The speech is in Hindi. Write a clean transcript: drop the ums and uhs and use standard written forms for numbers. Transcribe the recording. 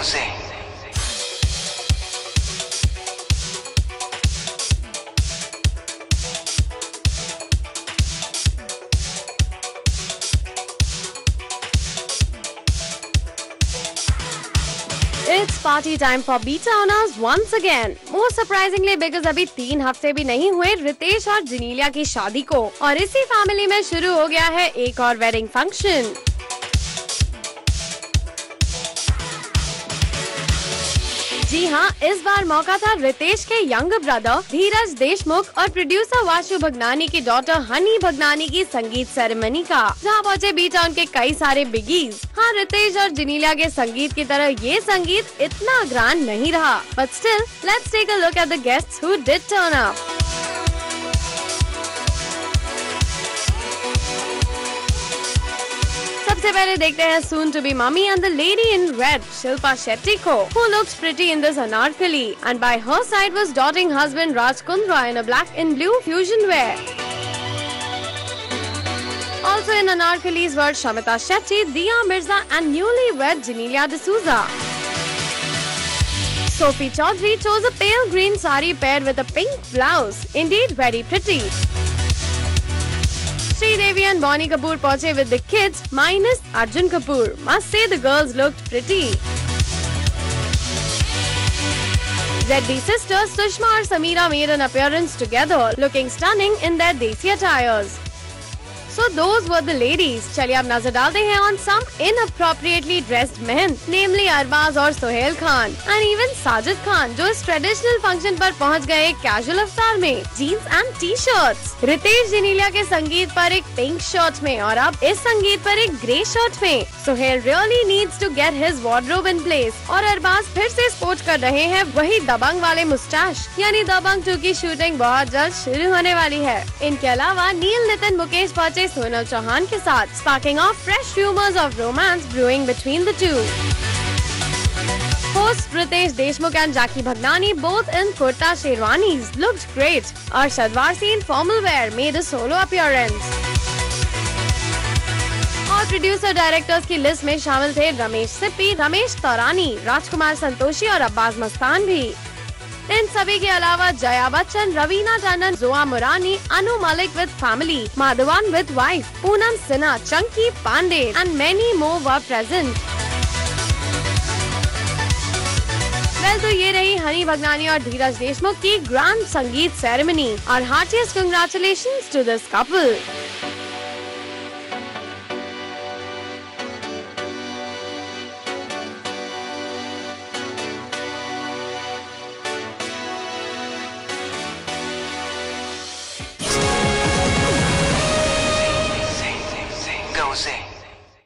Music. It's party time for B-Towners once again. Most surprisingly because अभी 3 हफ्ते भी नहीं हुए रितेश और जिनीलिया की शादी को, और इसी फैमिली में शुरू हो गया है एक और वेडिंग फंक्शन। जी हाँ, इस बार मौका था रितेश के यंग ब्रदर धीरज देशमुख और प्रोड्यूसर वाशु भगनानी की डॉटर हनी भगनानी की संगीत सेरेमनी का, जहाँ पहुँचे B-Town के कई सारे बिगीज। हाँ, रितेश और जिनीलिया के संगीत की तरह ये संगीत इतना ग्रैंड नहीं रहा, but still let's take a look at the guests who did turn up. सबसे पहले देखते हैं soon to be mummy and the lady in red, Shilpa Shetty को, who looked pretty in this anarkali, and by her side was doting husband Raj Kundra in a black and blue fusion wear. Also in anarkalis were Shamita Shetty, Diya Mirza and newlywed Genelia D'Souza. Sophie Chaudhary chose a pale green sari paired with a pink blouse, indeed very pretty. Sridevi and Bonnie Kapoor पहुंचे with the kids minus Arjun Kapoor. Must say the girls looked pretty. ZD sisters Sushma और Sameera made an appearance together, looking stunning in their desi attires. So those were the ladies. चलिए अब नजर डालते हैं on some inappropriately dressed men, namely Arbaaz और सोहेल खान and even साजिद खान, जो इस ट्रेडिशनल फंक्शन पर पहुंच गए कैजुअल अवतार में, jeans and T shirts. Ritesh Genelia के संगीत पर एक पिंक शर्ट में और अब इस संगीत पर एक ग्रे शर्ट में। Sohail really needs to get his wardrobe in place, और अरबाज फिर से स्पोर्ट कर रहे हैं वही दबंग वाले मुस्टैश, यानी दबंग 2 की शूटिंग बहुत जल्द शुरू होने वाली है। इनके अलावा नील नितिन मुकेश पहुंचे सोनल चौहान के साथ, sparking off fresh rumors of romance brewing between the two. Hosts Ritesh Deshmukh and Jackie Bhagnani, both in kurta sherwanis, looked great. Arshad Varsi in formal wear made a solo appearance. और प्रोड्यूसर डायरेक्टर्स की लिस्ट में शामिल थे रमेश सिप्पी, रमेश तौरानी, राजकुमार संतोषी और अब्बास मस्तान भी। इन सभी के अलावा Jaya Bachchan, Raveena Tandon, Zoa Morani, Anu Malik with family, Madhavan with wife, Poonam Sinha, Chunky Pandey and many more were present. Well, तो ये रही हनी भगनानी और धीरज देशमुख की ग्रैंड संगीत सेरेमनी, और heartiest congratulations to this couple.